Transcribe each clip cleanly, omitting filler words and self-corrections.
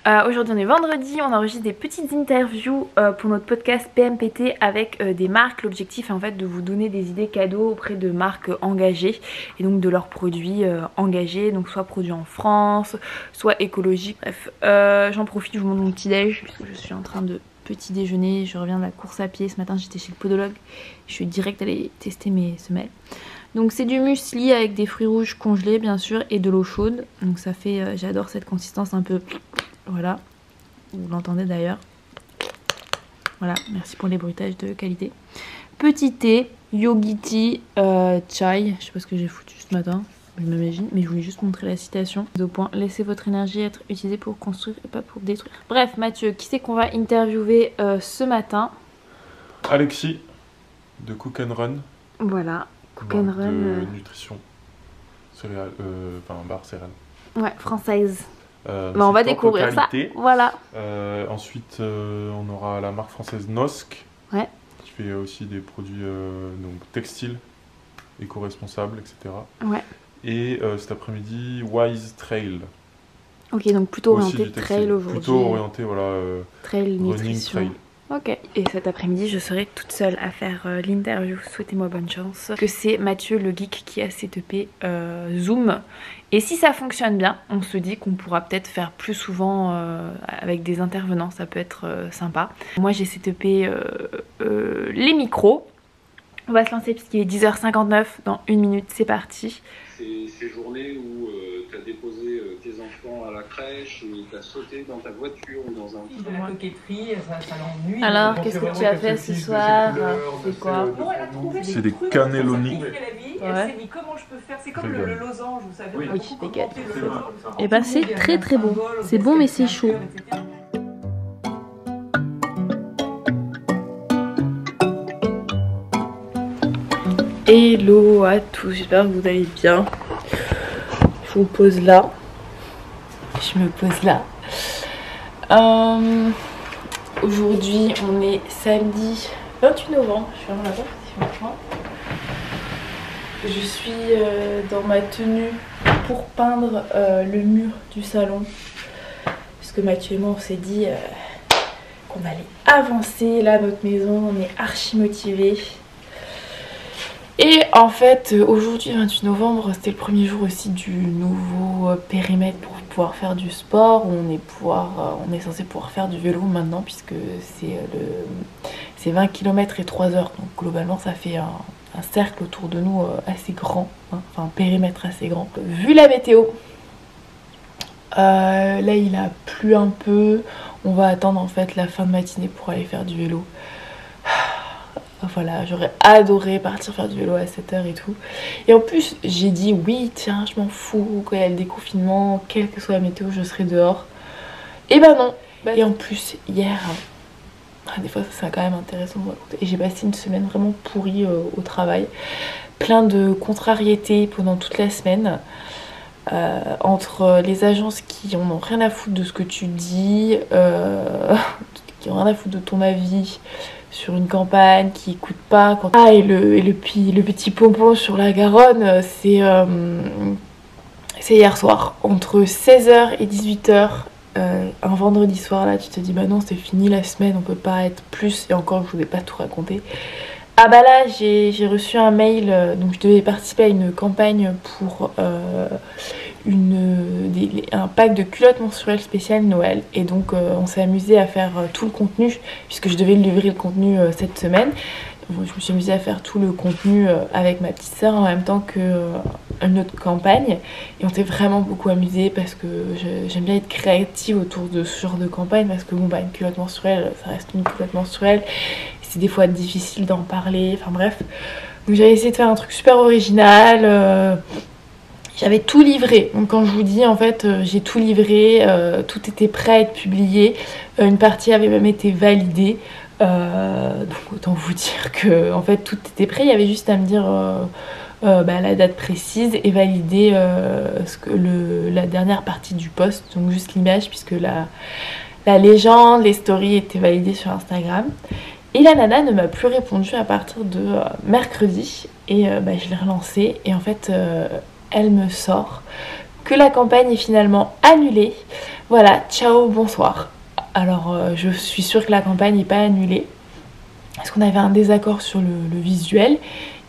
Aujourd'hui on est vendredi, on enregistre des petites interviews pour notre podcast PMPT avec des marques. L'objectif est en fait de vous donner des idées cadeaux auprès de marques engagées et donc de leurs produits engagés, donc soit produits en France, soit écologiques. Bref, j'en profite, je vous montre mon petit déj puisque je suis en train de petit déjeuner. Je reviens de la course à pied, ce matin j'étais chez le podologue, je suis direct allée tester mes semelles. Donc c'est du muesli avec des fruits rouges congelés bien sûr et de l'eau chaude. Donc ça fait, j'adore cette consistance un peu... Voilà, vous l'entendez d'ailleurs. Voilà, merci pour les bruitages de qualité. Petit thé, yogi tea, chai. Je sais pas ce que j'ai foutu ce matin, je m'imagine, mais je voulais juste montrer la citation. Au point, laissez votre énergie être utilisée pour construire et pas pour détruire. Bref, Mathieu, qui c'est qu'on va interviewer ce matin? Alexis, de Cook & Run. Voilà, Cook & Run. De nutrition, céréales, barre céréales. Ouais, française. On va découvrir ça. Voilà. Ensuite, on aura la marque française Nosk, ouais, qui fait aussi des produits donc textiles, éco-responsables, etc. Ouais. Et cet après-midi, Wise Trail. Ok, donc plutôt orienté trail aujourd'hui. Plutôt orienté, voilà, trail, running, nutrition. trail. Ok, et cet après-midi je serai toute seule à faire l'interview, souhaitez-moi bonne chance. Que c'est Mathieu le geek qui a cette EP Zoom. Et si ça fonctionne bien, on se dit qu'on pourra peut-être faire plus souvent avec des intervenants, ça peut être sympa. Moi j'ai cette EP les micros. On va se lancer puisqu'il est 10h59, dans 1 minute c'est parti. Ces journées où tu as déposé tes enfants à la crèche et tu as sauté dans ta voiture ou dans un de la coquetterie, ça l'ennuie. Alors, qu'est-ce que tu as fait ce soir? C'est quoi? C'est des cannelloni. Elle s'est dit comment je peux faire, c'est comme le losange, vous savez. Oui, nickel. Et bah c'est très très bon. C'est bon mais c'est chaud. Hello à tous, j'espère que vous allez bien. Je vous pose là. Je me pose là. Aujourd'hui, on est samedi 28 novembre. Je suis vraiment là-bas. Je suis dans ma tenue pour peindre le mur du salon. Parce que Mathieu et moi, on s'est dit qu'on allait avancer. Là, notre maison, on est archi motivés. Et en fait, aujourd'hui, 28 novembre, c'était le premier jour aussi du nouveau périmètre pour pouvoir faire du sport. On est censé pouvoir faire du vélo maintenant, puisque c'est 20 km et 3 heures. Donc globalement, ça fait un cercle autour de nous assez grand, hein, enfin un périmètre assez grand. Vu la météo, là il a plu un peu. On va attendre en fait la fin de matinée pour aller faire du vélo. Voilà, j'aurais adoré partir faire du vélo à 7h et tout. Et en plus, j'ai dit oui, tiens, je m'en fous, quand il y a le déconfinement, quelle que soit la météo, je serai dehors. Et bah non. Et en plus, hier, des fois, ça c'est quand même intéressant de vous raconter. Et j'ai passé une semaine vraiment pourrie au travail. Plein de contrariétés pendant toute la semaine. Entre les agences qui en ont rien à foutre de ce que tu dis, qui ont rien à foutre de ton avis sur une campagne qui écoute pas quand... Ah, et le petit pompon sur la Garonne, c'est hier soir entre 16h et 18h, un vendredi soir. Là tu te dis bah non, c'est fini la semaine, on peut pas être plus. Et encore, je vous ai pas tout raconté. Ah bah là j'ai reçu un mail, donc je devais participer à une campagne pour un pack de culottes menstruelles spéciales Noël. Et donc on s'est amusé à faire tout le contenu, puisque je devais livrer le contenu cette semaine. Je me suis amusée à faire tout le contenu avec ma petite soeur en même temps qu'une autre campagne. Et on s'est vraiment beaucoup amusé parce que j'aime bien être créative autour de ce genre de campagne, parce que bon bah une culotte menstruelle, ça reste une culotte menstruelle. C'est des fois difficile d'en parler, enfin bref. Donc j'avais essayé de faire un truc super original. J'avais tout livré, donc quand je vous dis en fait j'ai tout livré, tout était prêt à être publié, une partie avait même été validée, donc autant vous dire que en fait tout était prêt, il y avait juste à me dire la date précise et valider la dernière partie du post, donc juste l'image, puisque la légende, les stories étaient validées sur Instagram. Et la nana ne m'a plus répondu à partir de mercredi, et je l'ai relancée et en fait elle me sort que la campagne est finalement annulée. Voilà, ciao, bonsoir. Alors je suis sûre que la campagne n'est pas annulée parce qu'on avait un désaccord sur le visuel.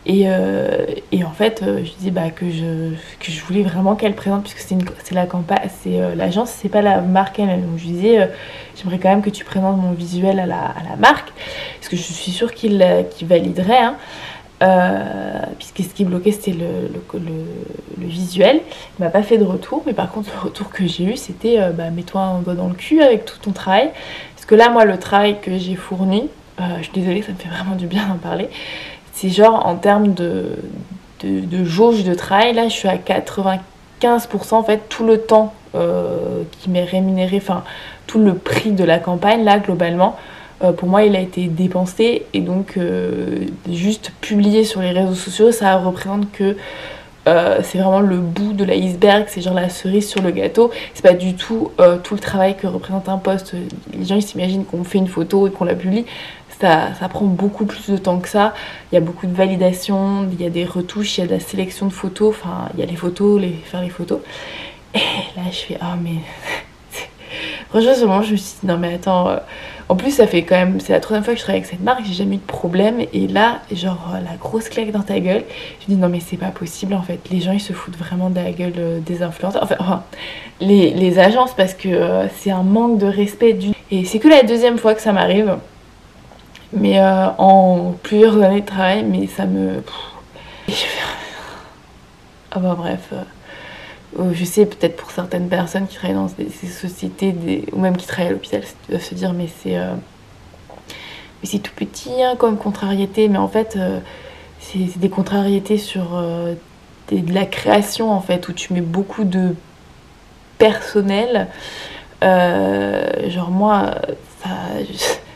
Et en fait, je dis que je voulais vraiment qu'elle présente, puisque c'est la campagne, c'est l'agence, c'est pas la marque elle-même. Donc je lui disais, j'aimerais quand même que tu présentes mon visuel à la marque, parce que je suis sûre qu'il validerait, hein, puisque ce qui bloquait c'était le visuel. Il m'a pas fait de retour, mais par contre le retour que j'ai eu c'était mets-toi un doigt dans le cul avec tout ton travail, parce que là moi le travail que j'ai fourni, je suis désolée, ça me fait vraiment du bien d'en parler. C'est genre en termes de jauge de travail, là je suis à 95% en fait, tout le temps qui m'est rémunéré, enfin tout le prix de la campagne là globalement, pour moi il a été dépensé, et donc juste publié sur les réseaux sociaux ça représente que c'est vraiment le bout de l'iceberg, c'est genre la cerise sur le gâteau, c'est pas du tout tout le travail que représente un post. Les gens ils s'imaginent qu'on fait une photo et qu'on la publie. Ça prend beaucoup plus de temps que ça. Il y a beaucoup de validation, il y a des retouches, il y a de la sélection de photos, enfin il y a les photos, faire les photos. Et là je fais oh mais franchement ce moment je me suis dit non mais attends, en plus ça fait quand même, c'est la troisième fois que je travaille avec cette marque, j'ai jamais eu de problème, et là genre la grosse claque dans ta gueule. Je me dis non mais c'est pas possible en fait, les gens ils se foutent vraiment de la gueule des influenceurs, enfin les agences, parce que c'est un manque de respect et c'est que la deuxième fois que ça m'arrive. Mais en plusieurs années de travail, mais ça me... Ah bah bref, je sais peut-être pour certaines personnes qui travaillent dans ces sociétés, ou même qui travaillent à l'hôpital, doivent se dire mais c'est tout petit hein, comme contrariété, mais en fait c'est des contrariétés sur de la création en fait, où tu mets beaucoup de personnel, genre moi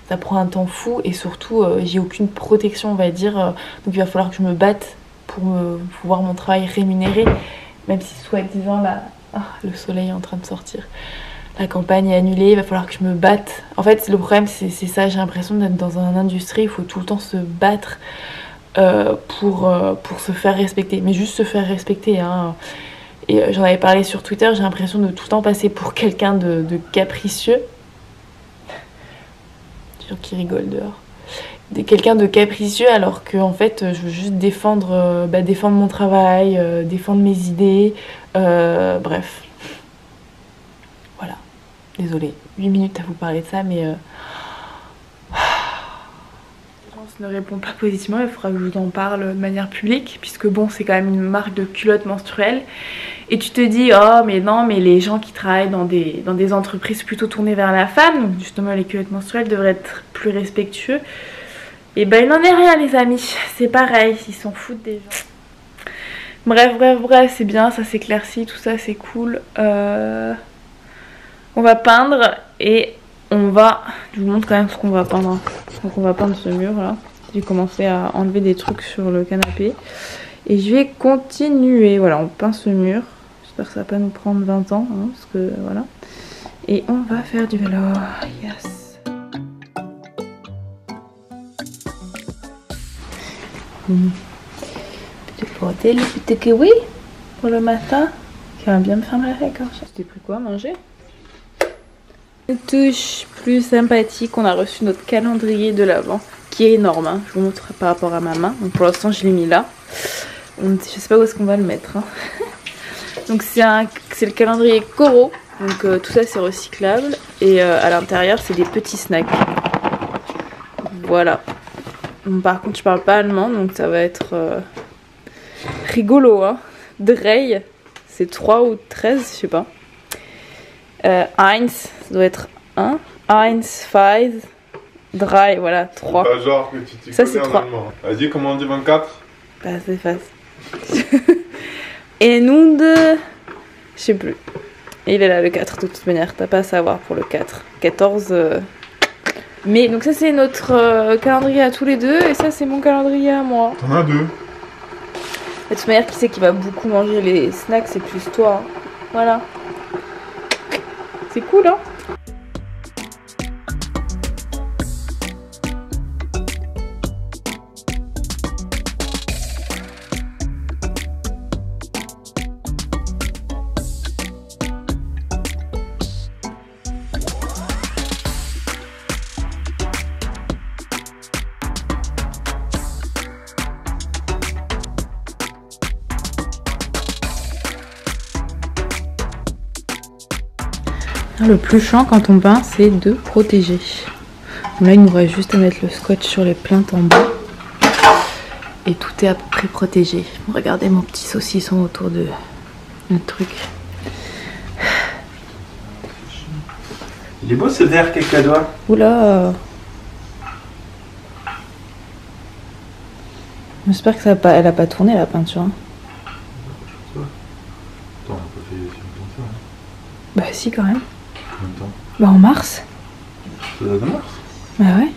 ça prend un temps fou, et surtout j'ai aucune protection on va dire, donc il va falloir que je me batte pour voir mon travail rémunéré, même si soi-disant là, le soleil est en train de sortir, la campagne est annulée, il va falloir que je me batte. En fait le problème c'est ça, j'ai l'impression d'être dans une industrie, il faut tout le temps se battre pour se faire respecter, mais juste se faire respecter hein. Et j'en avais parlé sur Twitter, j'ai l'impression de tout le temps passer pour quelqu'un de capricieux. Qui rigole dehors, quelqu'un de capricieux, alors que en fait je veux juste défendre mon travail, défendre mes idées, bref voilà, désolée, 8 minutes à vous parler de ça, mais ne répond pas positivement, il faudra que je vous en parle de manière publique, puisque bon c'est quand même une marque de culottes menstruelles, et tu te dis oh mais non, mais les gens qui travaillent dans des entreprises plutôt tournées vers la femme, donc justement les culottes menstruelles devraient être plus respectueux, et ben il n'en est rien les amis, c'est pareil, ils s'en foutent des gens. Bref, c'est bien, ça s'éclaircit, tout ça c'est cool. On va peindre, et on va, je vous montre quand même ce qu'on va peindre. Donc on va peindre ce mur là. J'ai commencé à enlever des trucs sur le canapé. Et je vais continuer. Voilà, on peint ce mur. J'espère que ça va pas nous prendre 20 ans. Hein, parce que voilà. Et on va faire du vélo. Yes. Petit frotté, le petit kiwi pour le matin. Qui va bien me faire mal à la gorge. T'es pris quoi à manger? Une touche plus sympathique, on a reçu notre calendrier de l'Avent qui est énorme, hein. Je vous montre par rapport à ma main. Donc pour l'instant je l'ai mis là, je sais pas où est-ce qu'on va le mettre hein. Donc c'est le calendrier Coro, donc tout ça c'est recyclable, et à l'intérieur c'est des petits snacks, voilà. Donc, par contre je parle pas allemand, donc ça va être rigolo hein. Drei, c'est 3 ou 13, je sais pas. Heinz, ça doit être 1. Heinz, 5, Drei, voilà, 3. Pas genre que tu t'y connais en allemand. Vas-y, comment on dit 24? Bah, c'est facile. Et nous de... Je sais plus. Et il est là, le 4, de toute manière. T'as pas à savoir pour le 4. 14... Mais donc ça, c'est notre calendrier à tous les deux. Et ça, c'est mon calendrier à moi. T'en as 2. De toute manière, qui c'est qui va beaucoup manger les snacks? C'est plus toi. Hein. Voilà. C'est cool hein. Le plus chiant quand on peint, c'est de protéger. Là, il nous reste juste à mettre le scotch sur les plaintes en bas. Et tout est à peu près protégé. Regardez mon petit saucisson autour de notre truc. Il est beau ce verre cacadois. Oula. J'espère que elle a pas tourné la peinture. Hein. Attends, on n'a pas fait si longtemps que ça. Hein. Bah si quand même. Combien de temps? Bah en mars. Ça date de mars? Bah ouais.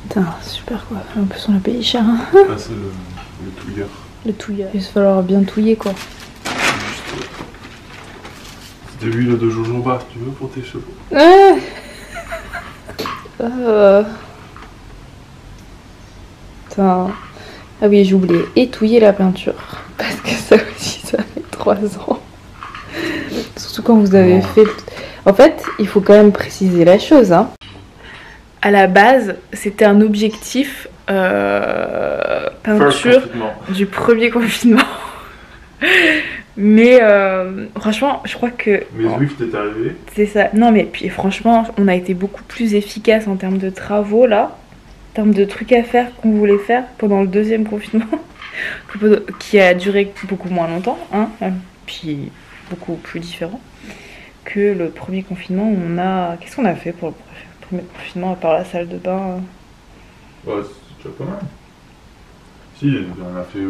Putain, super quoi. En plus on l'a payé cher. Hein. Ah, c'est le touilleur. Le touilleur. Il va falloir bien touiller quoi. C'est de l'huile de jojoba, tu veux, pour tes cheveux? Putain. Ah oui, j'ai oublié. Et touiller la peinture. Parce que ça aussi, ça fait 3 ans. Surtout quand vous avez fait... En fait, il faut quand même préciser la chose. Hein. À la base, c'était un objectif peinture du premier confinement. Mais franchement, je crois que... Mais Zwift est arrivé. C'est ça. Non mais puis franchement, on a été beaucoup plus efficace en termes de travaux là. En termes de trucs à faire qu'on voulait faire pendant le deuxième confinement. Qui a duré beaucoup moins longtemps. Hein, puis beaucoup plus différent. Que le premier confinement où on a... Qu'est-ce qu'on a fait pour le premier confinement à part la salle de bain Ouais, c'est déjà pas mal. Si, on a fait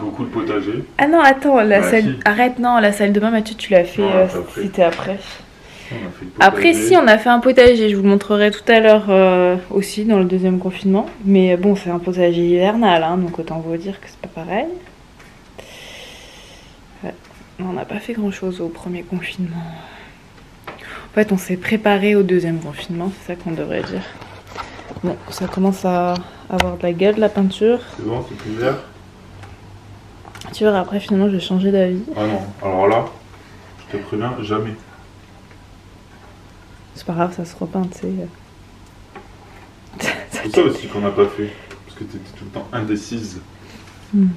beaucoup de potager. Ah non, attends, la salle... Si. Arrête, non, la salle de bain, Mathieu, tu l'as fait... C'était après. On a fait Après, si, on a fait un potager. Je vous le montrerai tout à l'heure aussi dans le deuxième confinement. Mais bon, c'est un potager hivernal, hein, donc autant vous dire que c'est pas pareil. Ouais. On n'a pas fait grand-chose au premier confinement. En fait, on s'est préparé au deuxième confinement, c'est ça qu'on devrait dire. Bon, ça commence à avoir de la gueule, la peinture. C'est bon, c'est plus vert. Tu verras, après, finalement, je vais changer d'avis. Ah non, alors là, je te préviens, jamais. C'est pas grave, ça se repeint, tu sais. C'est ça aussi qu'on n'a pas fait. Parce que t'étais tout le temps indécise. Non.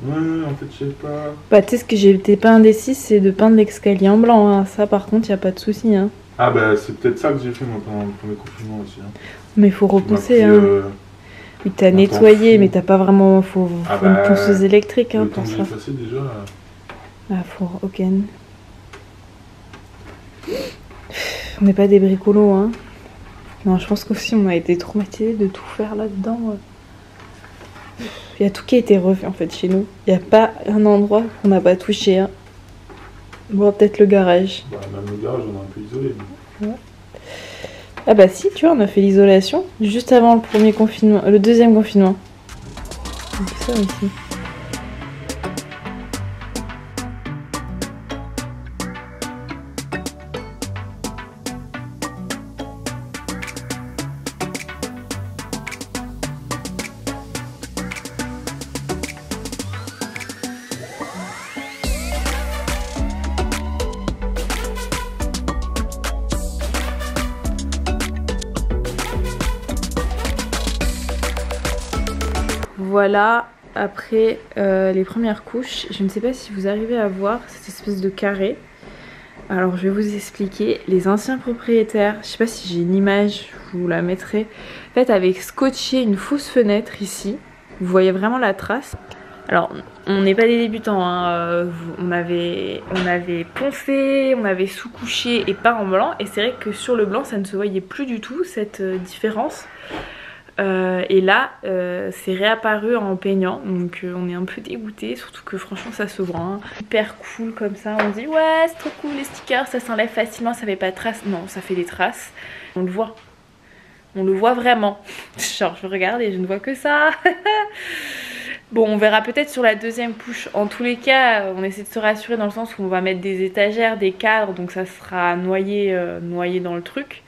Ouais, en fait, je sais pas. Bah, tu sais, ce que j'étais pas indécise, c'est de peindre l'escalier en blanc. Hein. Ça, par contre, y a pas de souci. Hein. Ah, bah, c'est peut-être ça que j'ai fait moi pendant le premier confinement aussi. Hein. Mais il faut repousser. Pris, Oui, t'as nettoyé, mais t'as pas vraiment. Faut une ponceuse électrique hein, pour ça. Passé, déjà. Ah, faut. Ok. On n'est pas des bricolos, hein. Non, je pense qu'aussi on a été traumatisés de tout faire là-dedans. Il y a tout qui a été refait en fait chez nous. Il n'y a pas un endroit qu'on n'a pas touché. Hein. Bon, peut-être le garage. Bah, même le garage, on a un peu isolé. Mais... Ouais. Ah bah si, tu vois, on a fait l'isolation juste avant le premier confinement, le deuxième confinement. Donc ça aussi. Voilà, après les premières couches, je ne sais pas si vous arrivez à voir cette espèce de carré. Alors je vais vous expliquer. Les anciens propriétaires, je ne sais pas si j'ai une image, je vous la mettrai. En fait, avaient scotché une fausse fenêtre ici. Vous voyez vraiment la trace. Alors, on n'est pas des débutants, hein. On avait poncé, on avait sous-couché et peint en blanc. Et c'est vrai que sur le blanc, ça ne se voyait plus du tout, cette différence. Et là c'est réapparu en peignant, donc on est un peu dégoûté, surtout que franchement ça se voit hein. Hyper cool comme ça, on dit ouais c'est trop cool les stickers, ça s'enlève facilement, ça fait pas de traces. Non, ça fait des traces, on le voit vraiment. Genre je regarde et je ne vois que ça. Bon, on verra peut-être sur la deuxième couche. En tous les cas, on essaie de se rassurer dans le sens où on va mettre des étagères, des cadres, donc ça sera noyé dans le truc.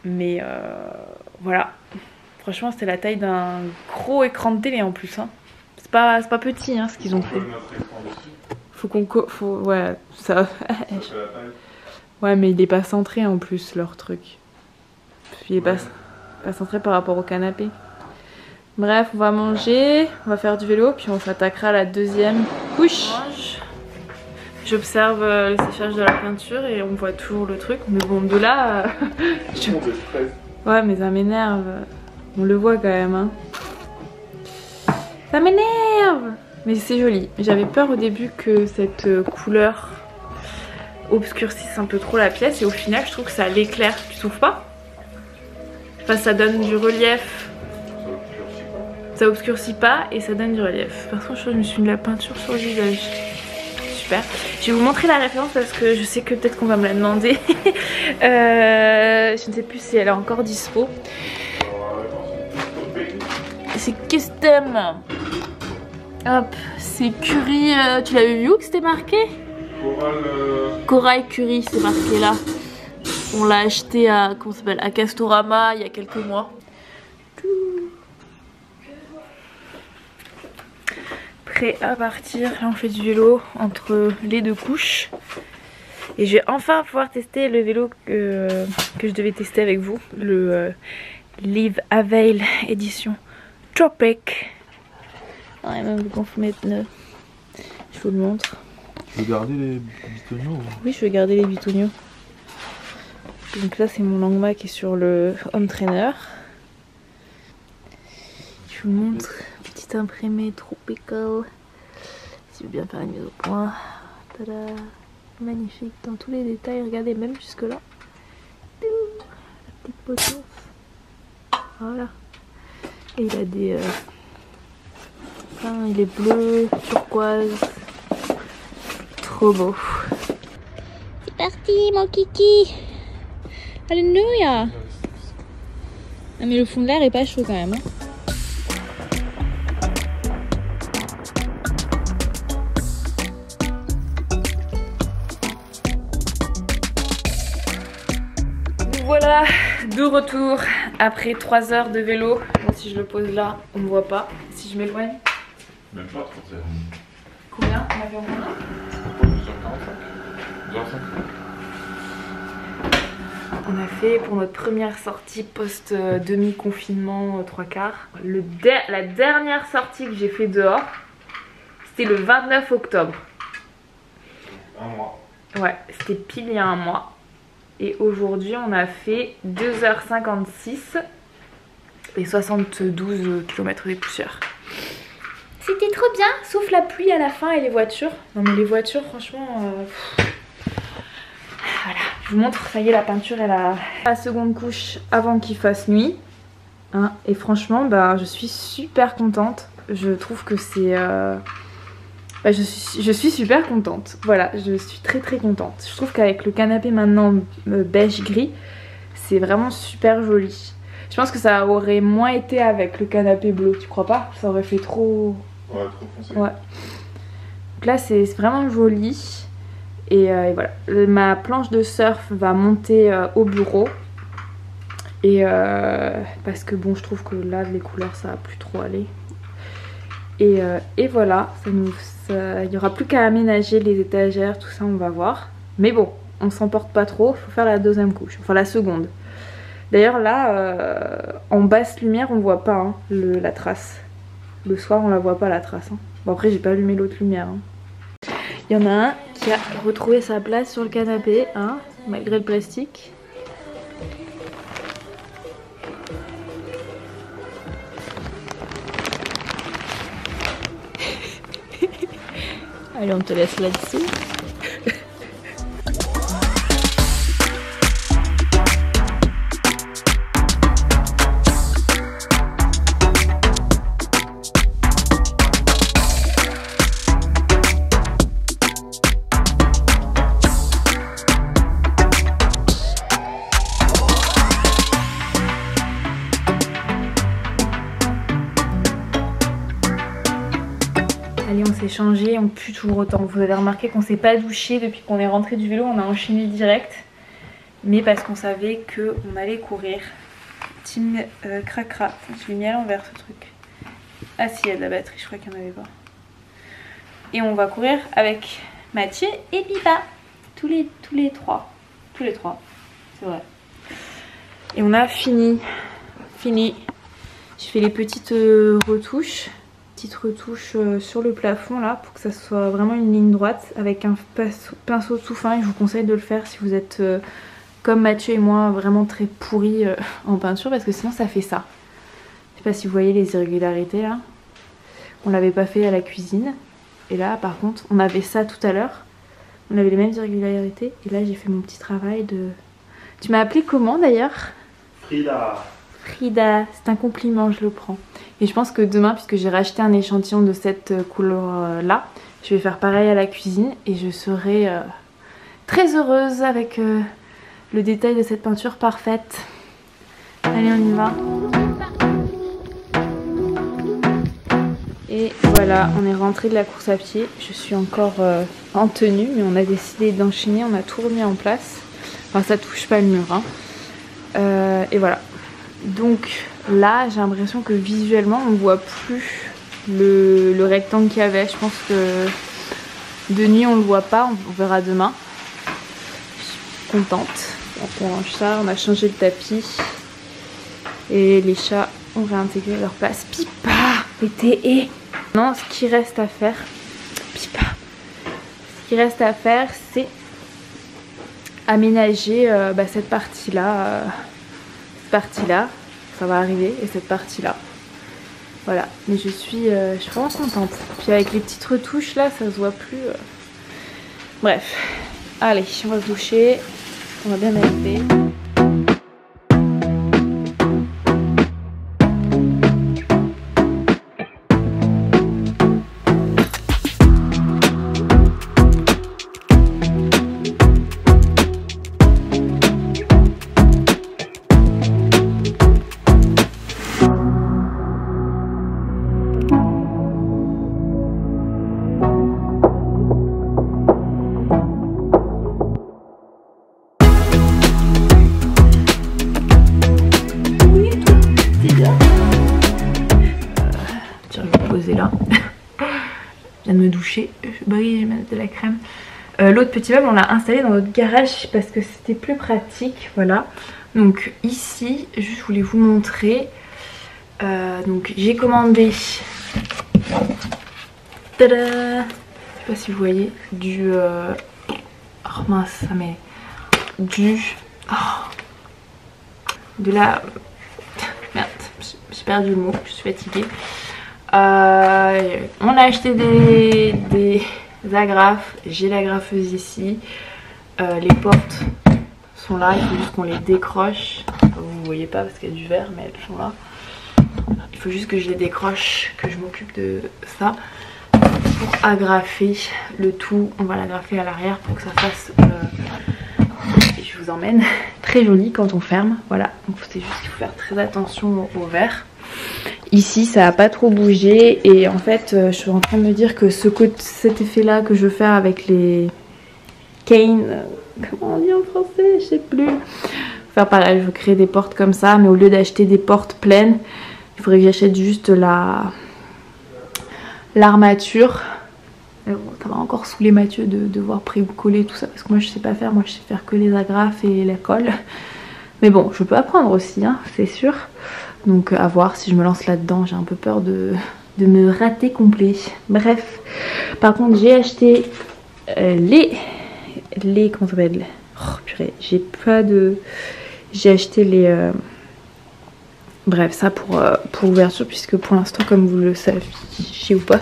Mais voilà. Franchement, c'était la taille d'un gros écran de télé en plus. Hein. C'est pas petit hein, ce qu'ils ont fait. Faut qu'on... Ouais, ça... Ouais, mais il est pas centré en plus, leur truc. Il est pas centré par rapport au canapé. Bref, on va manger, on va faire du vélo, puis on s'attaquera à la deuxième couche. j'observe le séchage de la peinture et on voit toujours le truc. Mais bon, de là... Ouais, mais ça m'énerve. On le voit quand même, hein. Ça m'énerve. Mais c'est joli. J'avais peur au début que cette couleur obscurcisse un peu trop la pièce. Et au final, je trouve que ça l'éclaire. Tu trouves pas? Enfin, ça donne du relief. Ça obscurcit pas et ça donne du relief. Par contre, je me suis mis de la peinture sur le visage. Super. Je vais vous montrer la référence parce que je sais que peut-être qu'on va me la demander. Je ne sais plus si elle est encore dispo. C'est custom. Hop, c'est curry. Tu l'avais vu où que c'était marqué? Corail curry, c'est marqué là. On l'a acheté à, comment ça s'appelle, à Castorama il y a quelques mois. Prêt à partir. Là on fait du vélo entre les deux couches. Et je vais enfin pouvoir tester le vélo que je devais tester avec vous. Le Live Avail édition Tropic. Ouais, même le gonflemètre neuf. Je vous le montre. Tu veux garder les bitoniaux? Oui, je veux garder les bitoniaux. Donc là c'est mon Langma qui est sur le home trainer. Je vous montre, petit imprimé tropical. Si je veux bien faire une mise au point. Tada, magnifique dans tous les détails, regardez même jusque là. La petite poteau. Voilà. Et il a des... il est bleu, turquoise. Trop beau. C'est parti mon kiki. Alléluia. Ah mais le fond de l'air est pas chaud quand même. Hein. Voilà, de retour après 3 heures de vélo. Bon, si je le pose là, on ne voit pas. Si je m'éloigne. Même pas 3 heures. Combien on avait en moins? 2h45. On a fait pour notre première sortie post demi-confinement 3/4. La dernière sortie que j'ai fait dehors, c'était le 29 octobre. Un mois. Ouais, c'était pile il y a un mois. Et aujourd'hui on a fait 2h56 et 72 km des poussières. C'était trop bien, sauf la pluie à la fin et les voitures. Non mais les voitures franchement... Voilà, je vous montre, ça y est la peinture elle a la seconde couche avant qu'il fasse nuit. Hein, et franchement bah, je suis super contente. Je trouve que c'est... je suis super contente. Voilà, je suis très très contente. Je trouve qu'avec le canapé maintenant beige gris, c'est vraiment super joli. Je pense que ça aurait moins été avec le canapé bleu, tu crois pas? Ça aurait fait trop... Ouais, trop foncé. Ouais. Donc là c'est vraiment joli. Et voilà, ma planche de surf va monter au bureau. Et parce que bon, je trouve que là les couleurs ça va plus trop aller. Et voilà, il n'y aura plus qu'à aménager les étagères, tout ça on va voir. Mais bon, on s'emporte pas trop, il faut faire la deuxième couche, enfin la seconde. D'ailleurs là, en basse lumière on voit pas hein, la trace. Le soir on la voit pas la trace. Hein. Bon après j'ai pas allumé l'autre lumière. Hein. Il y en a un qui a retrouvé sa place sur le canapé, hein, malgré le plastique. Allez, on te laisse là-dessous. Allez, on s'est changé, on pue toujours autant. Vous avez remarqué qu'on s'est pas douché depuis qu'on est rentré du vélo, on a enchaîné direct. Mais parce qu'on savait qu'on allait courir. Team cracra. Je l'ai mis à l'envers ce truc. Ah si, il y a de la batterie, je crois qu'il n'y en avait pas. Et on va courir avec Mathieu et Biba. Tous les trois. Tous les trois, c'est vrai. Et on a fini. J'ai fait les petites retouches. Petite retouche sur le plafond là pour que ça soit vraiment une ligne droite avec un pinceau tout fin. Et je vous conseille de le faire si vous êtes comme Mathieu et moi vraiment très pourris en peinture parce que sinon ça fait ça. Je sais pas si vous voyez les irrégularités là. On l'avait pas fait à la cuisine et là par contre on avait ça tout à l'heure. On avait les mêmes irrégularités et là j'ai fait mon petit travail de... Tu m'as appelé comment d'ailleurs? Frida. Frida, c'est un compliment, je le prends. Et je pense que demain, puisque j'ai racheté un échantillon de cette couleur là, je vais faire pareil à la cuisine et je serai très heureuse avec le détail de cette peinture parfaite. Allez, on y va. Et voilà, on est rentré de la course à pied. Je suis encore en tenue, mais on a décidé d'enchaîner, on a tout remis en place. Enfin, ça touche pas le mur, hein. Et voilà. Donc là, j'ai l'impression que visuellement, on ne voit plus le rectangle qu'il y avait. Je pense que de nuit, on ne le voit pas. On verra demain. Je suis contente. On range ça, on a changé le tapis. Et les chats ont réintégré leur place. Pipa! Et non, ce qui reste à faire... Pipa! Ce qui reste à faire, c'est aménager cette partie-là. Ça va arriver, et cette partie-là. Voilà, mais je suis vraiment contente. Puis avec les petites retouches là, ça se voit plus. Bref, allez, on va se doucher. On va bien mériter. Là. Je viens de me doucher, je brille, je vais mettre de la crème. L'autre petit meuble on l'a installé dans notre garage parce que c'était plus pratique, voilà. Donc ici, je voulais vous montrer. Donc j'ai commandé, tada, je sais pas si vous voyez, du oh mince, mais de la merde, j'ai perdu le mot, je suis fatiguée. On a acheté des agrafes, j'ai l'agrafeuse ici, les portes sont là, il faut juste qu'on les décroche, vous voyez pas parce qu'il y a du verre mais elles sont là, il faut juste que je les décroche, que je m'occupe de ça pour agrafer le tout. On va l'agrafer à l'arrière pour que ça fasse, je vous emmène, très joli quand on ferme, voilà, donc c'est juste qu'il faut faire très attention au verre. Ici ça n'a pas trop bougé et en fait je suis en train de me dire que cet effet là que je veux faire avec les canes, comment on dit en français, je sais plus, faire pareil, je veux créer des portes comme ça mais au lieu d'acheter des portes pleines il faudrait que j'achète juste l'armature. Bon, ça va encore saouler Mathieu de devoir pré-coller tout ça parce que moi je sais pas faire, moi je sais faire que les agrafes et la colle, mais bon je peux apprendre aussi hein, c'est sûr. Donc à voir si je me lance là-dedans, j'ai un peu peur de me rater complet. Bref, par contre j'ai acheté les comment ça s'appelle, oh purée, j'ai pas de... J'ai acheté les... Bref, ça pour l'ouverture puisque pour l'instant comme vous le savez ou pas,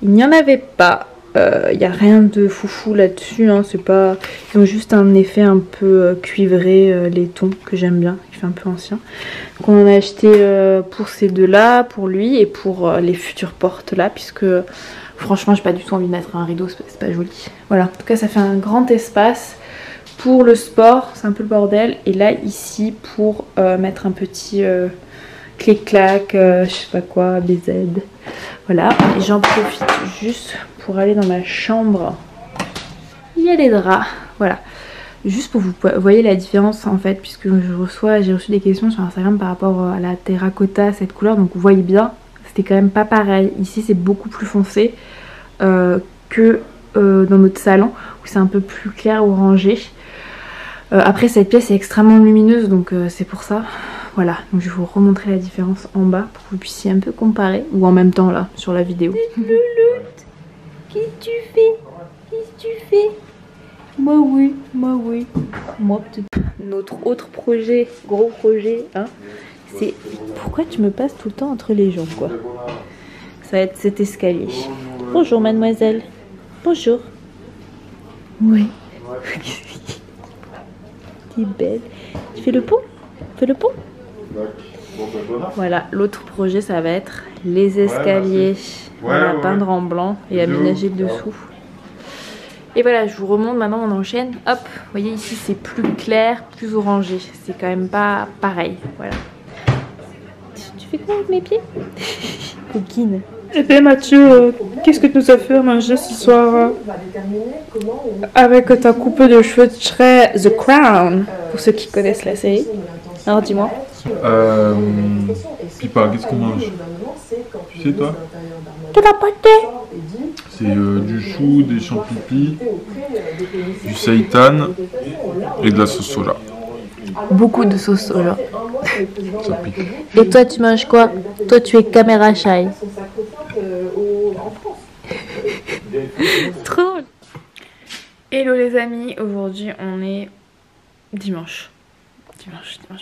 il n'y en avait pas. Il n'y a rien de foufou là-dessus, hein, c'est pas... Ils ont juste un effet un peu cuivré, les tons que j'aime bien, qui fait un peu ancien. Donc on en a acheté pour ces deux là, pour lui et pour les futures portes là, puisque franchement j'ai pas du tout envie de mettre un rideau, c'est pas joli. Voilà, en tout cas ça fait un grand espace pour le sport, c'est un peu le bordel. Et là ici pour mettre un petit clic-clac, je sais pas quoi, BZ. Voilà, et j'en profite juste pour aller dans ma chambre. Il y a les draps, voilà. Juste pour vous voyez la différence en fait, puisque j'ai reçu des questions sur Instagram par rapport à la terracotta, cette couleur. Donc vous voyez bien, c'était quand même pas pareil. Ici c'est beaucoup plus foncé que dans notre salon, où c'est un peu plus clair, orangé. Après cette pièce est extrêmement lumineuse, donc c'est pour ça. Voilà, donc je vais vous remontrer la différence en bas pour que vous puissiez un peu comparer. Ou en même temps là, sur la vidéo. Louloute, qu'est-ce que tu fais? Qu'est-ce que tu fais? Moi oui, moi oui. Moi peut-être. Notre autre projet, gros projet, hein, c'est... Pourquoi tu me passes tout le temps entre les jambes, quoi? Ça va être cet escalier. Bonjour mademoiselle. Bonjour. Oui. T'es belle. Tu fais le pont? Fais le pont? Voilà, l'autre projet ça va être les escaliers. Voilà, peindre en blanc et aménager le dessous. Et voilà, je vous remonte maintenant, on enchaîne. Hop, vous voyez ici c'est plus clair, plus orangé. C'est quand même pas pareil. Voilà. Tu fais quoi avec mes pieds? Coquine. Eh bien Mathieu, qu'est-ce que tu nous as fait à manger ce soir avec ta coupe de cheveux très The Crown, pour ceux qui connaissent la série. Alors dis-moi. Pipa, qu'est-ce qu'on mange? Tu sais toi? De la pâté. C'est du chou, des champignons, du seitan et de la sauce soja. Beaucoup de sauce soja. Ça pique. Et toi tu manges quoi? Toi tu es caméra shy. Trop. Hello les amis, aujourd'hui on est dimanche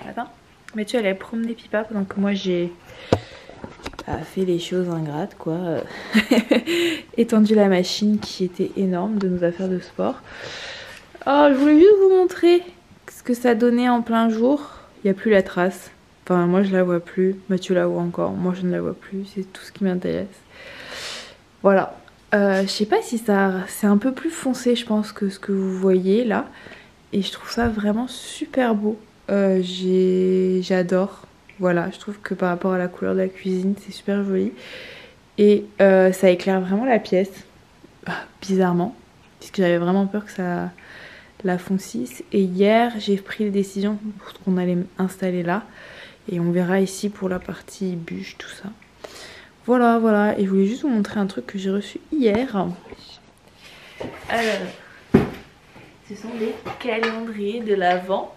matin. Mathieu elle a promené Pipa pendant que moi j'ai fait les choses ingrates quoi. Étendu la machine qui était énorme de nos affaires de sport. Oh, je voulais juste vous montrer ce que ça donnait en plein jour. Il n'y a plus la trace. Enfin moi je la vois plus, Mathieu la voit encore, moi je ne la vois plus, c'est tout ce qui m'intéresse. Voilà. Je sais pas si ça... C'est un peu plus foncé je pense que ce que vous voyez là. Et je trouve ça vraiment super beau. J'adore. Voilà, je trouve que par rapport à la couleur de la cuisine, c'est super joli. Et ça éclaire vraiment la pièce. Bizarrement. Puisque j'avais vraiment peur que ça la foncisse. Et hier, j'ai pris la décision pour ce qu'on allait installer là. Et on verra ici pour la partie bûche, tout ça. Voilà, voilà. Et je voulais juste vous montrer un truc que j'ai reçu hier. Alors, ce sont des calendriers de l'Avent.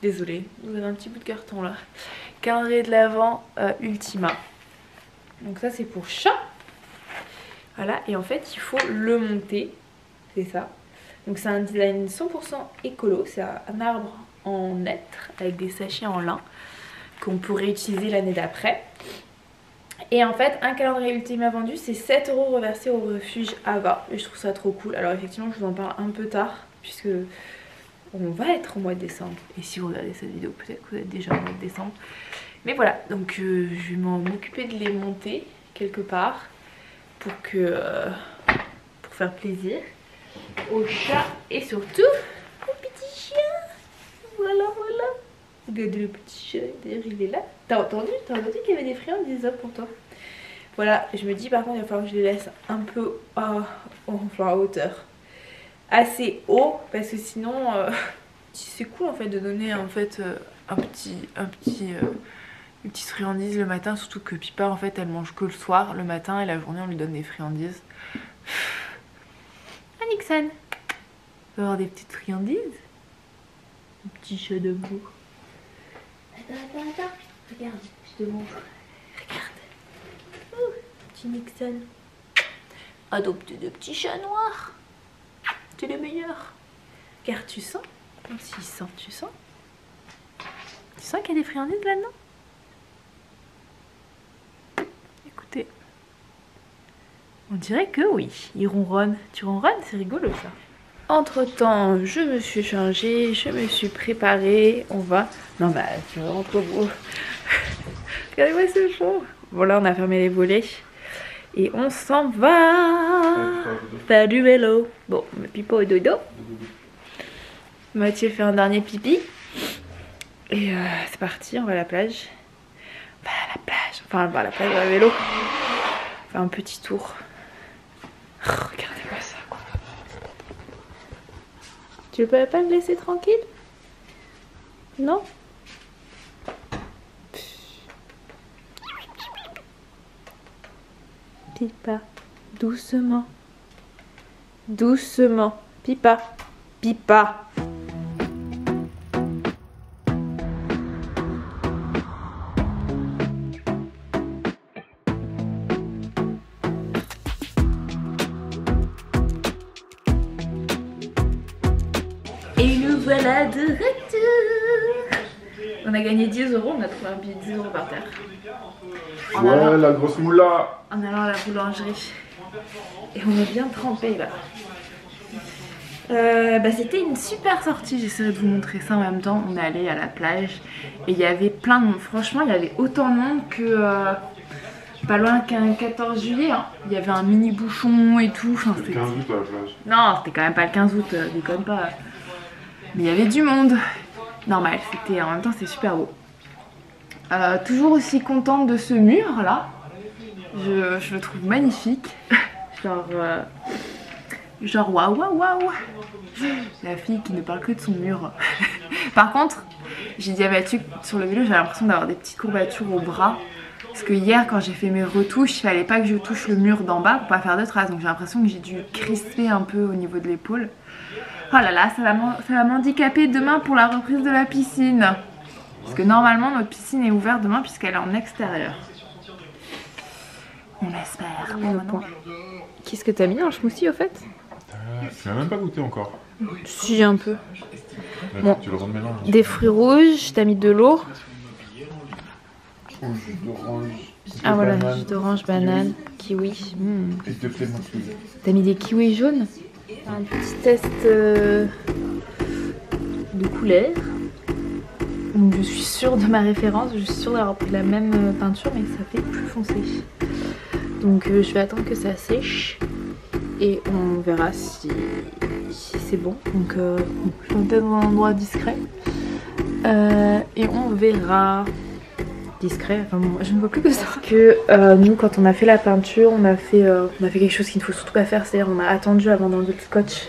Désolée, vous avez un petit bout de carton là. Calendrier de l'Avent Ultima. Donc ça c'est pour chat. Voilà, et en fait il faut le monter. C'est ça. Donc c'est un design 100% écolo. C'est un arbre en hêtre avec des sachets en lin qu'on pourrait utiliser l'année d'après. Et en fait un calendrier Ultima vendu c'est 7 € reversés au refuge Ava. Et je trouve ça trop cool. Alors effectivement je vous en parle un peu tard puisque on va être au mois de décembre. Et si vous regardez cette vidéo, peut-être que vous êtes déjà au mois de décembre. Mais voilà, donc je vais m'occuper de les monter quelque part pour faire plaisir au chat et surtout au petit chien. Voilà, voilà. Regardez le petit chat, d'ailleurs il est là. T'as entendu qu'il y avait des friandises pour toi. Voilà, je me dis par contre il va falloir que je les laisse un peu à hauteur. Assez haut parce que sinon c'est cool en fait de donner en fait une petite friandise le matin, surtout que Pipa en fait elle mange que le soir, le matin et la journée on lui donne des friandises. Ah Nixon, on va avoir des petites friandises. Un petit chat debout. Attends, regarde, je te montre. Regarde. Petit Nixon. Adopté de petits chats noirs. Tu es le meilleur. Car tu sens, s'il sent, tu sens qu'il y a des friandises là-dedans? Écoutez, on dirait que oui, il ronronne. Tu ronronnes, c'est rigolo ça. Entre temps, je me suis changée, je me suis préparée. On va... Non mais c'est vraiment trop beau. Regardez-moi ce chaud. Bon là on a fermé les volets. Et on s'en va faire du vélo. Bon, Pipo est dodo. Mathieu fait un dernier pipi. Et c'est parti, on va à la plage. On va à la plage. Enfin, on va à la plage, on va à vélo. On fait un petit tour. Oh, regardez-moi ça, quoi. Tu peux pas me laisser tranquille? Non? Pipa, doucement. Doucement. Pipa. Pipa. voilà de retour. On a gagné 10 €, on a trouvé un billet de 10 € par terre. Ouais, la grosse moula. En allant à la boulangerie. Et on est bien trempés là. C'était une super sortie, j'essaierai de vous montrer ça en même temps. On est allé à la plage et il y avait plein de monde. Franchement, il y avait autant de monde que pas loin qu'un 14 juillet. Hein. Il y avait un mini bouchon et tout. Enfin, c'était 15 août à la plage. Non, c'était quand même pas le 15 août, déconne pas. Mais il y avait du monde. Normal, c'était en même temps, c'était super beau. Toujours aussi contente de ce mur là. Je le trouve magnifique. Genre waouh waouh waouh. La fille qui ne parle que de son mur. Par contre, j'ai dit à Mathieu sur le vélo, j'ai l'impression d'avoir des petites courbatures au bras. Parce que hier quand j'ai fait mes retouches, il fallait pas que je touche le mur d'en bas pour pas faire de traces. Donc j'ai l'impression que j'ai dû crisper un peu au niveau de l'épaule. Oh là là, ça va m'handicaper demain pour la reprise de la piscine. Parce que normalement notre piscine est ouverte demain puisqu'elle est en extérieur. On espère. Qu'est-ce que t'as mis dans le smoothie au fait? Tu l'as même pas goûté encore. Si, un peu. Là, Bon. Tu le remélanges. Des fruits rouges, t'as mis de l'eau. Oh, jus d'orange. Ah voilà, jus d'orange, banane, kiwi. Et de clémentine. T'as mis des kiwis jaunes. Un petit test de couleur. Donc je suis sûre de ma référence, je suis sûre d'avoir pris la même peinture mais ça fait plus foncé. Donc je vais attendre que ça sèche et on verra si c'est bon. Donc je vais peut-être dans un endroit discret et on verra. Discret, enfin bon, je ne vois plus que ça. Que nous quand on a fait la peinture, on a fait quelque chose qu'il ne faut surtout pas faire, c'est-à-dire on a attendu avant d'enlever le scotch.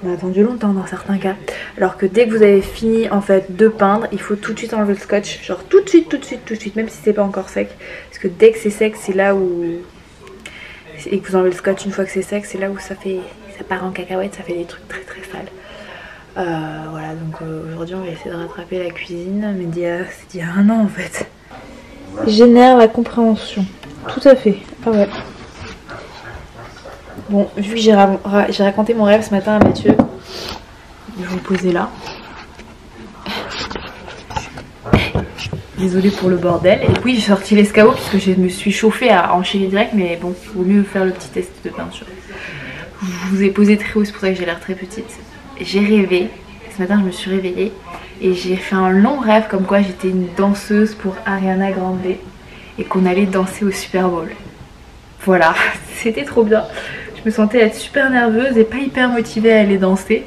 On a attendu longtemps dans certains cas. Alors que dès que vous avez fini en fait de peindre, il faut tout de suite enlever le scotch. Genre tout de suite, même si c'est pas encore sec. Parce que dès que c'est sec, c'est là où... Et que vous enlevez le scotch une fois que c'est sec, c'est là où ça part en cacahuète, ça fait des trucs très très sales. Voilà, donc aujourd'hui on va essayer de rattraper la cuisine, mais c'est d'il y a un an en fait. Génère la compréhension. Tout à fait. Ah ouais. Bon, vu que j'ai raconté mon rêve ce matin à Mathieu, je vais vous poser là. Désolée pour le bordel. Et puis j'ai sorti l'escabeau puisque je me suis chauffée à enchaîner direct, mais bon, il vaut mieux faire le petit test de peinture. Je vous ai posé très haut, c'est pour ça que j'ai l'air très petite. J'ai rêvé, ce matin je me suis réveillée et j'ai fait un long rêve comme quoi j'étais une danseuse pour Ariana Grande et qu'on allait danser au Super Bowl. Voilà, c'était trop bien. Je me sentais être super nerveuse et pas hyper motivée à aller danser.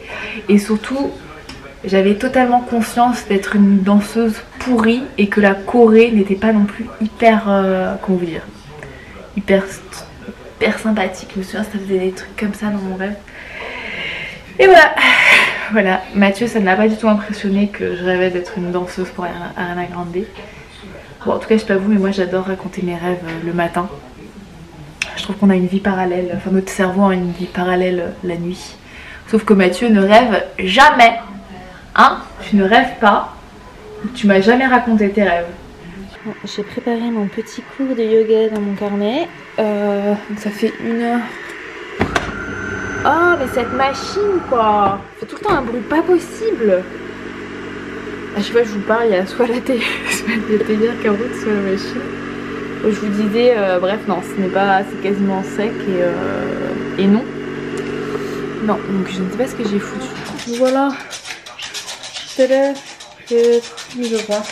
Et surtout, j'avais totalement conscience d'être une danseuse pourrie et que la choré n'était pas non plus hyper, comment vous dire, hyper sympathique. Je me souviens, ça faisait des trucs comme ça dans mon rêve. Et voilà, voilà. Mathieu, ça ne l'a pas du tout impressionné que je rêvais d'être une danseuse pour Ariana Grande. Bon, en tout cas, je sais pas vous, mais moi j'adore raconter mes rêves le matin. Je trouve qu'on a une vie parallèle, enfin notre cerveau a une vie parallèle la nuit. Sauf que Mathieu ne rêve jamais. Hein? Tu ne rêves pas. Tu m'as jamais raconté tes rêves. Bon, j'ai préparé mon petit cours de yoga dans mon carnet. Donc ça fait 1 heure. Oh mais cette machine quoi, fait tout le temps un bruit pas possible. À chaque fois que je vous parle, il y a soit la télé, soit la télé qui roule, soit la machine. Je vous disais, bref non, ce n'est pas, c'est quasiment sec et non. Non, donc je ne sais pas ce que j'ai foutu. Voilà. C'est là, je crois.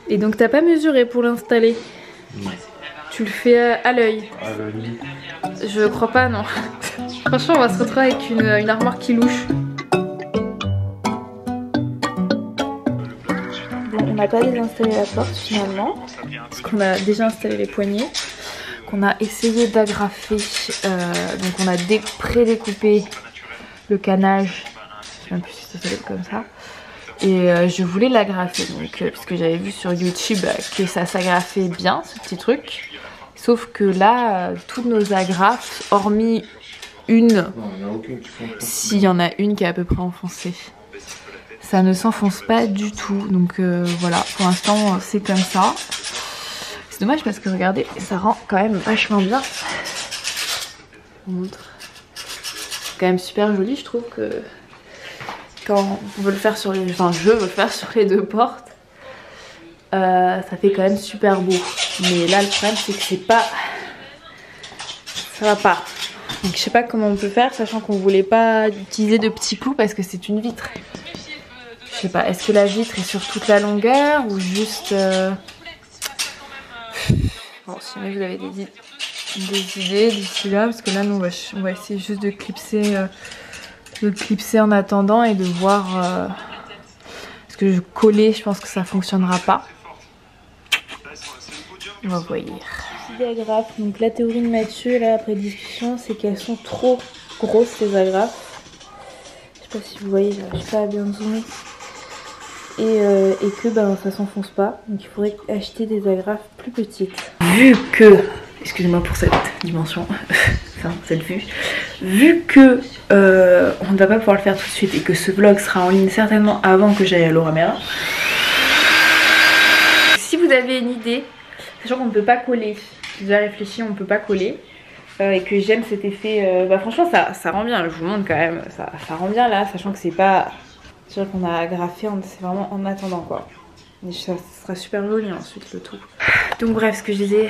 Et donc t'as pas mesuré pour l'installer? Non. Tu le fais à l'œil? À l'œil. Je crois pas, non. Franchement, on va se retrouver avec une armoire qui louche. Bon, on n'a pas désinstallé la porte finalement, parce qu'on a déjà installé les poignées, qu'on a essayé d'agrafer. Donc on a pré-découpé le canage, je sais même plus si ça s'appelle comme ça. Et je voulais l'agrafer, donc parce que j'avais vu sur YouTube que ça s'agrafait bien, ce petit truc. Sauf que là, toutes nos agrafes, hormis une, Non, il n'y en a aucune qui s'enfonce. s'il y en a une qui est à peu près enfoncée, ça ne s'enfonce pas du tout. Donc voilà, pour l'instant c'est comme ça. C'est dommage parce que regardez, ça rend quand même vachement bien. Je vous montre. c'est quand même super joli, je trouve que quand on veut le faire sur les... Enfin, je veux le faire sur les deux portes. Ça fait quand même super beau. Mais là, le problème, c'est que c'est pas... Ça va pas. Donc je sais pas comment on peut faire, sachant qu'on voulait pas utiliser de petits clous parce que c'est une vitre. Je sais pas, est-ce que la vitre est sur toute la longueur ou juste... Bon, si jamais vous avez des idées d'ici là, parce que là, nous, on va essayer juste de clipser en attendant et de voir... parce que coller, je pense que ça fonctionnera pas. On va voir. Petits agrafes. Donc la théorie de Mathieu, là, après discussion, c'est qu'elles sont trop grosses, les agrafes. Je sais pas si vous voyez, je sais pas bien zoomer. Et que ça s'enfonce pas. Donc il faudrait acheter des agrafes plus petites. Vu que, excusez-moi pour cette dimension, enfin cette vue, vu que on ne va pas pouvoir le faire tout de suite et que ce vlog sera en ligne certainement avant que j'aille à Laura Merlin. Si vous avez une idée, sachant qu'on ne peut pas coller, j'ai déjà réfléchi, on ne peut pas coller. Et que j'aime cet effet, franchement ça rend bien, je vous montre quand même, ça rend bien là, sachant que c'est pas... C'est vrai qu'on a agrafé, c'est vraiment en attendant quoi. Mais ça sera super joli ensuite le tout. Donc bref, ce que je disais,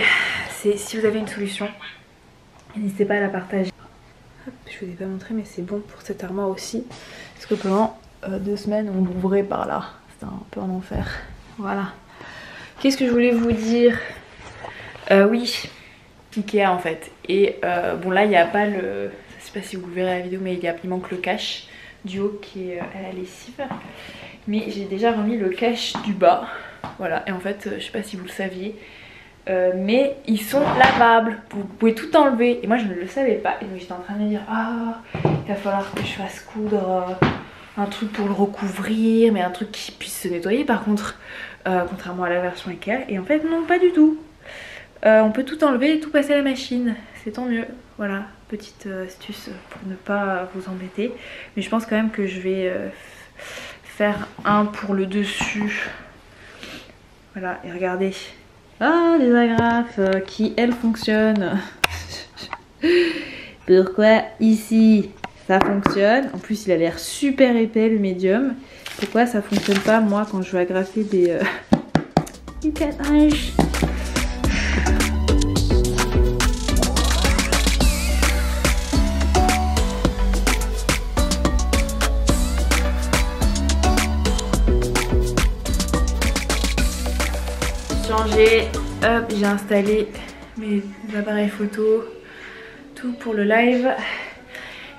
c'est si vous avez une solution, n'hésitez pas à la partager. Hop, je vous ai pas montré mais c'est bon pour cette armoire aussi. Parce que pendant 2 semaines on l'ouvrait par là. C'était un peu un enfer. Voilà. Qu'est-ce que je voulais vous dire? Oui, Ikea en fait. Et bon là il n'y a pas le... Je sais pas si vous verrez la vidéo mais il manque le cache du haut qui est à la lessive, mais j'ai déjà remis le cache du bas, voilà. Et en fait je sais pas si vous le saviez, mais ils sont lavables, vous pouvez tout enlever et moi je ne le savais pas et donc j'étais en train de me dire ah il va falloir que je fasse coudre un truc pour le recouvrir, mais un truc qui puisse se nettoyer par contre, contrairement à la version Ikea. Et en fait non, pas du tout. On peut tout enlever et tout passer à la machine, c'est tant mieux. Voilà, petite astuce pour ne pas vous embêter. Mais je pense quand même que je vais faire un pour le dessus. Voilà, et regardez. Ah, les agrafes qui, elles, fonctionnent. Pourquoi ici ça fonctionne? En plus, il a l'air super épais, le médium. Pourquoi ça fonctionne pas, moi, quand je veux agrafer des cadrages? Hop, j'ai installé mes appareils photo, tout pour le live.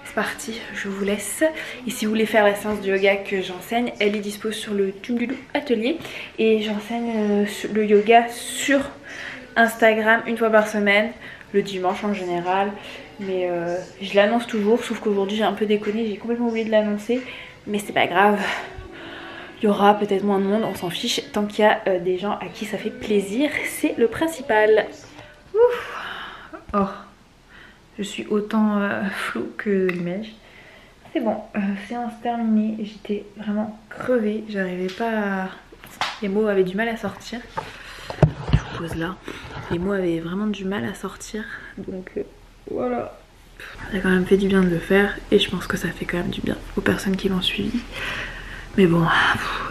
C'est parti, je vous laisse. Et si vous voulez faire la séance de yoga que j'enseigne, elle est dispo sur le Tubulu Atelier. Et j'enseigne le yoga sur Instagram une fois par semaine, le dimanche en général. Mais je l'annonce toujours, sauf qu'aujourd'hui j'ai un peu déconné, j'ai complètement oublié de l'annoncer. Mais c'est pas grave. Il y aura peut-être moins de monde, on s'en fiche, tant qu'il y a des gens à qui ça fait plaisir, c'est le principal. Ouf. Oh, je suis autant floue que l'image. C'est bon, séance terminée, j'étais vraiment crevée, j'arrivais pas à... Les mots avaient du mal à sortir. Je vous pose là. Les mots avaient vraiment du mal à sortir, donc voilà. Ça a quand même fait du bien de le faire, et je pense que ça fait quand même du bien aux personnes qui l'ont suivi. Mais bon,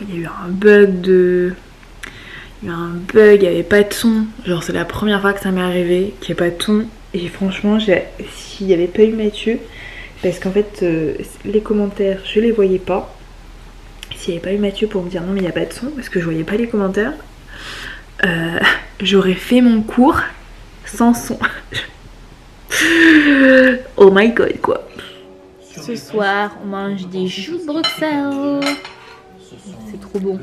il y a eu un bug de... Il y a eu un bug, il n'y avait pas de son. Genre c'est la première fois que ça m'est arrivé, qu'il n'y ait pas de son. Et franchement, s'il n'y avait pas eu Mathieu, parce qu'en fait, les commentaires, je les voyais pas. S'il n'y avait pas eu Mathieu pour me dire non mais il n'y a pas de son, parce que je voyais pas les commentaires, j'aurais fait mon cours sans son. Oh my god quoi. Ce soir, on mange des choux de Bruxelles. C'est trop bon.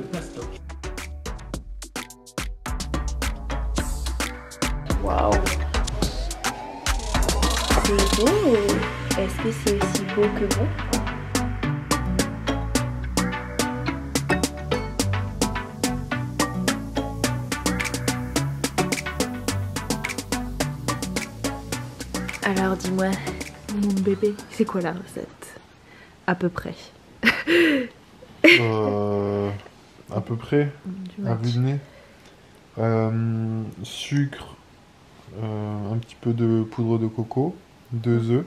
Waouh. C'est beau. Est-ce que c'est aussi beau que bon? Alors dis-moi, mon bébé, c'est quoi la recette? À peu près. À peu près, à vue de nez. Sucre, un petit peu de poudre de coco, 2 œufs,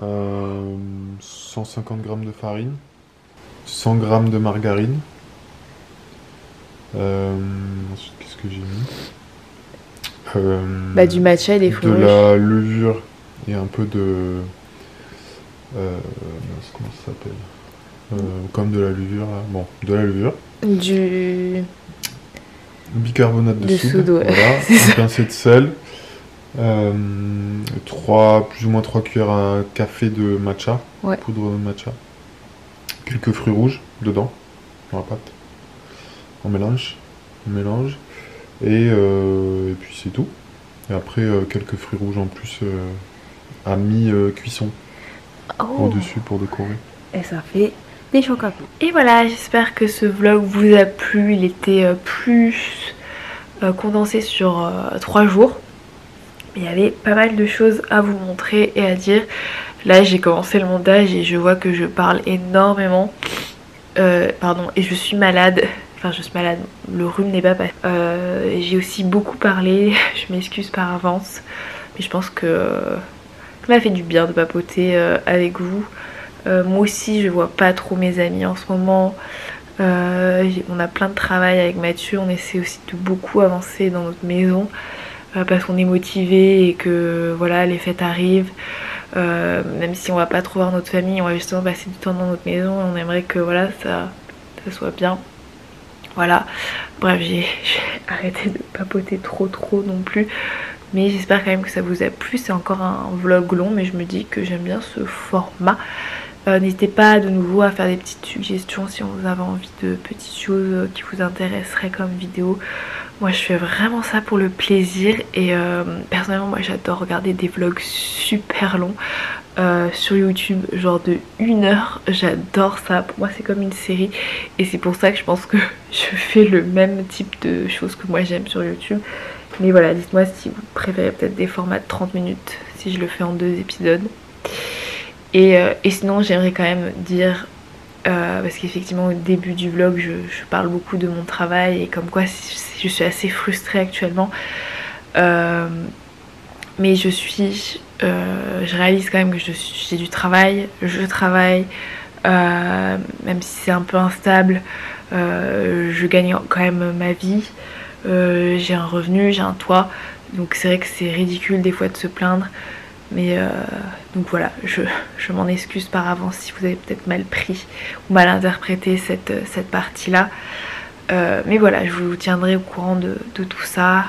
150 g de farine, 100 g de margarine. Ensuite, qu'est-ce que j'ai mis? Du matcha et des fruits de rouges. la levure et un peu de... comment ça s'appelle? Comme de la levure, là. Bon, de la levure. Du Bicarbonate de soude, ouais. voilà. Un pincé de sel. Plus ou moins 3 cuillères à café de matcha, ouais. Poudre de matcha. Quelques fruits rouges dedans, dans la pâte. On mélange. Et puis c'est tout. Et après, quelques fruits rouges en plus à mi-cuisson au-dessus pour décorer. Et ça fait des chocolats. Et voilà, j'espère que ce vlog vous a plu. Il était plus condensé sur 3 jours. Il y avait pas mal de choses à vous montrer et à dire. Là j'ai commencé le montage et je vois que je parle énormément. Et je suis malade. Enfin je suis malade, le rhume n'est pas passé. J'ai aussi beaucoup parlé, je m'excuse par avance. Mais je pense que ça m'a fait du bien de papoter avec vous. Moi aussi je vois pas trop mes amis en ce moment. On a plein de travail avec Mathieu, on essaie aussi de beaucoup avancer dans notre maison. Parce qu'on est motivé et que voilà, les fêtes arrivent. Même si on va pas trop voir notre famille, on va justement passer du temps dans notre maison. On aimerait que voilà, ça soit bien. Voilà, bref, j'ai arrêté de papoter trop non plus. Mais j'espère quand même que ça vous a plu. C'est encore un vlog long, mais je me dis que j'aime bien ce format. N'hésitez pas de nouveau à faire des petites suggestions si vous avez envie de petites choses qui vous intéresseraient comme vidéo. Moi je fais vraiment ça pour le plaisir et personnellement moi j'adore regarder des vlogs super longs sur YouTube, genre de 1 heure. J'adore ça, pour moi c'est comme une série et c'est pour ça que je pense que je fais le même type de choses que moi j'aime sur YouTube. Mais voilà, dites-moi si vous préférez peut-être des formats de 30 minutes, si je le fais en 2 épisodes. Et sinon j'aimerais quand même dire, parce qu'effectivement au début du vlog je parle beaucoup de mon travail et comme quoi je suis assez frustrée actuellement. Mais je réalise quand même que j'ai du travail, je travaille, même si c'est un peu instable, je gagne quand même ma vie, j'ai un revenu, j'ai un toit, donc c'est vrai que c'est ridicule des fois de se plaindre. Mais donc voilà, je m'en excuse par avance si vous avez peut-être mal pris ou mal interprété cette partie-là. Mais voilà, je vous tiendrai au courant de tout ça.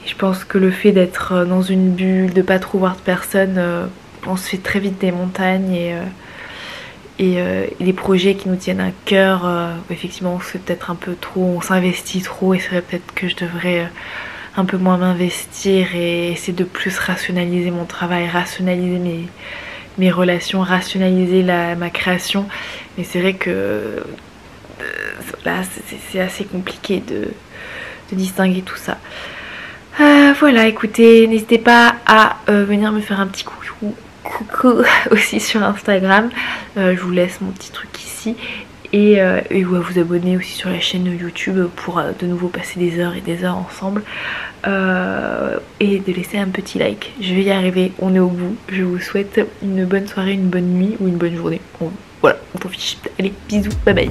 Et je pense que le fait d'être dans une bulle, de pas trop voir de personnes, on se fait très vite des montagnes et les projets qui nous tiennent à cœur, effectivement on se fait peut-être un peu trop, on s'investit trop et c'est vrai peut-être que je devrais un peu moins m'investir et essayer de plus rationaliser mon travail, rationaliser mes relations, rationaliser ma création. Mais c'est vrai que là c'est assez compliqué de distinguer tout ça. Voilà, écoutez, n'hésitez pas à venir me faire un petit coucou aussi sur Instagram. Je vous laisse mon petit truc ici. Et à vous abonner aussi sur la chaîne YouTube pour de nouveau passer des heures et des heures ensemble. Et de laisser un petit like. Je vais y arriver, on est au bout. Je vous souhaite une bonne soirée, une bonne nuit ou une bonne journée. Voilà, on s'en fiche. Allez, bisous, bye bye.